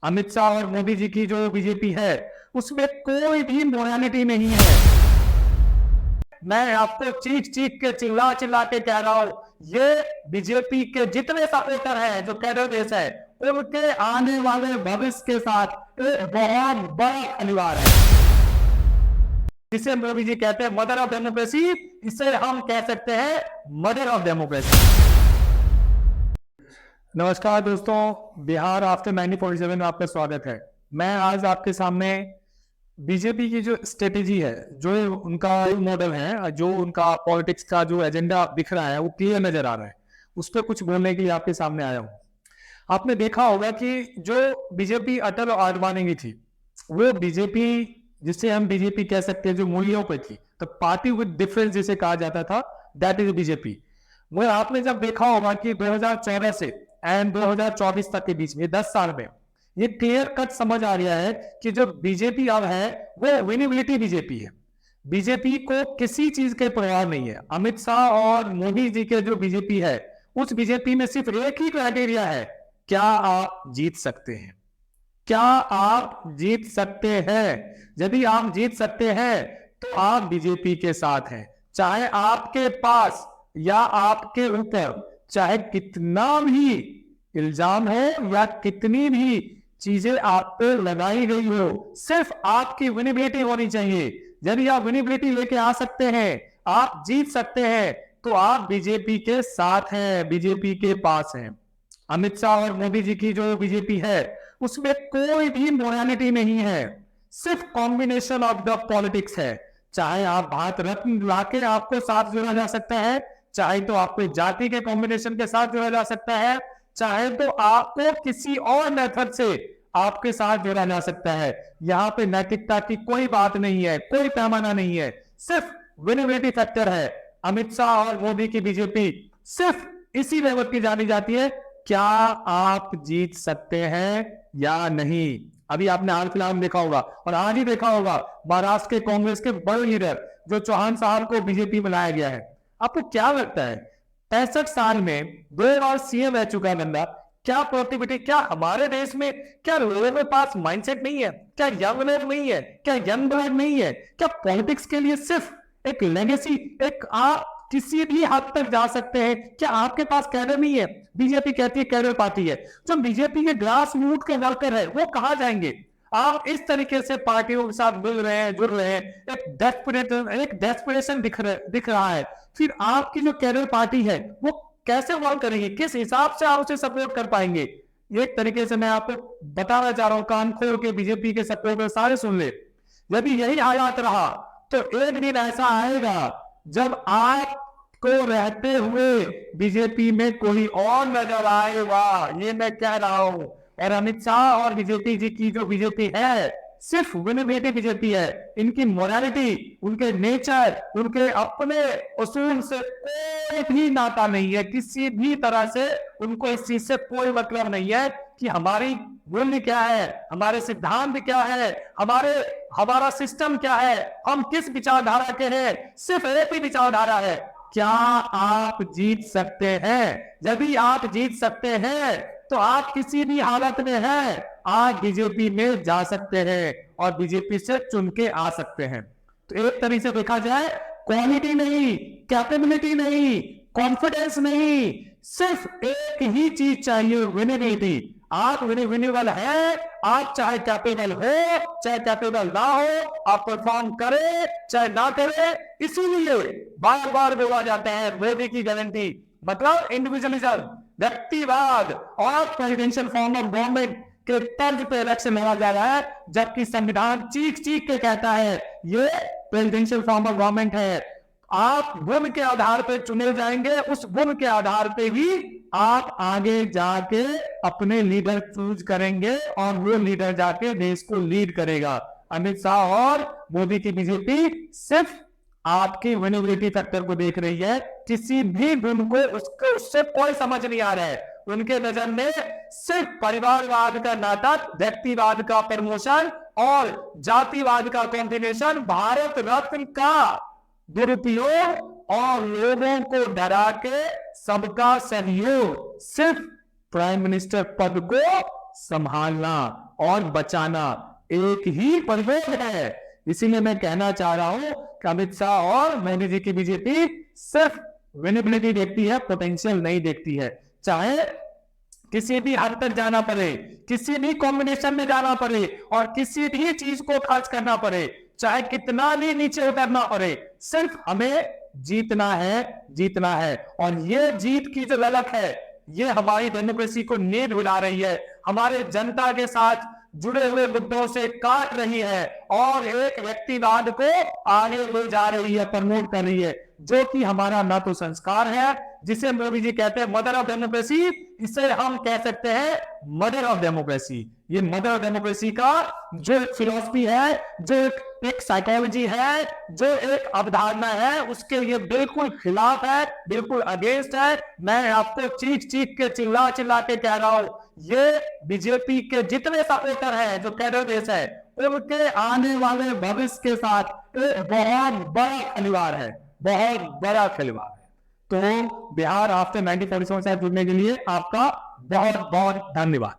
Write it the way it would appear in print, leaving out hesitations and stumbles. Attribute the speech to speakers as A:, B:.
A: अमित शाह और मोदी जी की जो बीजेपी है उसमें कोई भी मोरालिटी नहीं है। मैं आपको चीख चीख के चिल्ला चिल्ला के कह रहा हूं, ये बीजेपी के जितने सपोर्टर हैं जो कैडर बेस है उनके आने वाले भविष्य के साथ एक बहुत बड़ा खिलवाड़ है, जिसे मोदी जी कहते हैं मदर ऑफ डेमोक्रेसी। इसे हम कह सकते हैं मदर ऑफ डेमोक्रेसी। नमस्कार दोस्तों, बिहार आफ्टर 1947 में आपका स्वागत है। मैं आज आपके सामने बीजेपी की जो स्ट्रेटेजी है, जो उनका मॉडल है, जो उनका पॉलिटिक्स का जो एजेंडा दिख रहा है वो क्लियर नजर आ रहा है, उस पर कुछ बोलने के लिए आपके सामने आया हूँ। आपने देखा होगा कि जो बीजेपी अटल और आडवाणी की थी, वो बीजेपी जिसे हम बीजेपी कह सकते हैं जो मूल्यों पर थी, तो पार्टी विद डिफरेंस जिसे कहा जाता था, दैट इज बीजेपी। वो आपने जब देखा होगा कि 2014 से एंड 2024 तक के बीच में 10 साल में ये क्लियर कट समझ आ रहा है कि जो बीजेपी अब है वो विनेबिलिटी बीजेपी है। बीजेपी को किसी चीज के परवाह नहीं है। अमित शाह और मोदी जी के जो बीजेपी है, उस बीजेपी में सिर्फ एक ही क्राइटेरिया है, क्या आप जीत सकते हैं? क्या आप जीत सकते हैं? यदि आप जीत सकते हैं तो आप बीजेपी के साथ हैं, चाहे आपके पास या आपके ऊपर चाहे कितना भी इल्जाम हो या कितनी भी चीजें आप पे लगाई गई हो, सिर्फ आपकी विनेबिलिटी होनी चाहिए। यदि आप विनेबिलिटी लेके आ सकते हैं, आप जीत सकते हैं, तो आप बीजेपी के साथ हैं, बीजेपी के पास हैं। अमित शाह और मोदी जी की जो बीजेपी है उसमें कोई भी मोरालिटी नहीं है, सिर्फ कॉम्बिनेशन ऑफ द पॉलिटिक्स है। चाहे आप भारत रत्न लाके आपको साथ जोड़ा जा सकता है, चाहे तो आपको जाति के कॉम्बिनेशन के साथ जोड़ा जा सकता है, चाहे तो आपको किसी और मेथड से आपके साथ जोड़ा जा सकता है। यहाँ पे नैतिकता की कोई बात नहीं है, कोई पैमाना नहीं है, सिर्फ विनेबिलिटी फैक्टर है। अमित शाह और मोदी की बीजेपी सिर्फ इसी लेवल की जानी जाती है, क्या आप जीत सकते हैं या नहीं। अभी आपने हाल फिलहाल में देखा होगा और आज ही देखा होगा, महाराष्ट्र के कांग्रेस के बड़े लीडर जो चौहान साहब को बीजेपी में लाया गया है। आपको क्या लगता है 65 साल में 2 बार सीएम रह चुका है बंदा, क्या प्रोडक्टिविटी, क्या हमारे देश में, क्या लोगों के पास माइंडसेट नहीं है, क्या यंग लोग नहीं है, क्या यंग ब्लड नहीं है, क्या पॉलिटिक्स के लिए सिर्फ एक लेगेसी, एक आप किसी भी हद तक जा सकते हैं, क्या आपके पास कैडर नहीं है? बीजेपी कहती है कैडर पार्टी है, जो बीजेपी के ग्रास रूट के वर्कर है वो कहां जाएंगे? आप इस तरीके से पार्टियों के साथ मिल रहे हैं, जुड़ रहे हैं, एक डेस्परेशन दिख रहा है। फिर आपकी जो कैडर पार्टी है वो कैसे वर्क करेंगे, किस हिसाब से आप उसे सपोर्ट कर पाएंगे? एक तरीके से मैं आपको बताना चाह रहा हूं, कान खोल के बीजेपी के सपोर्टर सारे सुन ले। यदि यही हालात रहा तो एक दिन ऐसा आएगा जब आपको रहते हुए बीजेपी में कोई और नजर आएगा, ये मैं कह रहा हूं। और अमित शाह और बीजेपी जी की जो बीजेपी है सिर्फ विनेबिलिटी बीजेपी है। इनकी मोरालिटी, उनके नेचर, उनके अपने उसूल से कोई भी नाता नहीं है, किसी भी तरह से उनको इस चीज से कोई मतलब नहीं है कि हमारी मूल्य क्या है, हमारे सिद्धांत क्या है, हमारा सिस्टम क्या है, हम किस विचारधारा के हैं। सिर्फ एक ही विचारधारा है, क्या आप जीत सकते हैं? यदि आप जीत सकते हैं तो आप किसी भी हालत में हैं, आप बीजेपी में जा सकते हैं और बीजेपी से चुन के आ सकते हैं। तो एक तरीके से देखा जाए, क्वालिटी नहीं, कैपेबिलिटी नहीं, कॉन्फिडेंस नहीं, सिर्फ एक ही चीज चाहिए, विनेबिलिटी। आप विनेबल है, आप चाहे कैपेबल हो चाहे कैपेबल ना हो, आप परफॉर्म करें चाहे ना करें। इसीलिए बार बार बोला जाता है मोदी की गारंटी मतलब इंडिविजुअलिज्म, व्यक्तिवाद और प्रेसिडेंशियल फॉर्म ऑफ गवर्नमेंट के तर्ज पे इलेक्शन लड़ा जा रहा है, जबकि संविधान चीख चीख के कहता है ये प्रेसिडेंशियल फॉर्म ऑफ गवर्नमेंट है। आप गुण के आधार पर चुने जाएंगे, उस गुण के आधार पे ही आप आगे जाके अपने लीडर चूज करेंगे और वो लीडर जाके देश को लीड करेगा। अमित शाह और मोदी की बीजेपी सिर्फ आपकी विनेबिलिटी फैक्टर को देख रही है, किसी भी गुण को उससे कोई समझ नहीं आ रहा है। उनके नजर में सिर्फ परिवारवाद का नाटक, व्यक्तिवाद का प्रमोशन और जातिवाद का कॉम्बिनेशन, भारत रत्न का दुरुपयोग और लोगों को डरा के सबका सहयोग, सिर्फ प्राइम मिनिस्टर पद को संभालना और बचाना एक ही परवेज है। इसीलिए मैं कहना चाह रहा हूं कि अमित शाह और मोदी जी की बीजेपी सिर्फ विनेबिलिटी देखती है, पोटेंशियल नहीं देखती है। चाहे किसी भी हद तक जाना पड़े, किसी भी कॉम्बिनेशन में जाना पड़े और किसी भी चीज को खर्च करना पड़े, चाहे कितना भी नीचे उतरना पड़े, सिर्फ हमें जीतना है, जीतना है। और ये जीत की जो ललक है, ये हमारी डेमोक्रेसी को नींद हिला रही है, हमारे जनता के साथ जुड़े हुए मुद्दों से काट रही है और एक व्यक्तिवाद को आगे ले जा रही है, प्रमोट कर रही है, जो कि हमारा ना तो संस्कार है, जिसे मोदी जी कहते हैं मदर ऑफ डेमोक्रेसी, इसे हम कह सकते हैं मदर ऑफ डेमोक्रेसी। ये मदर ऑफ डेमोक्रेसी का जो एक फिलॉसफी है, जो एक साइकोलॉजी है, जो एक अवधारणा है, उसके लिए बिल्कुल खिलाफ है, बिल्कुल अगेंस्ट है। मैं आपको चीख चीख के चिल्ला चिल्ला के कह रहा हूं, ये बीजेपी के जितने सपोर्टर हैं, जो कैडर है, उनके आने वाले भविष्य के साथ एक बहुत बड़ा खिलवाड़ है, बहुत बड़ा खिलवाड़ है। तो बिहार आफ्टर 1947 से जुड़ने के लिए आपका बहुत बहुत धन्यवाद।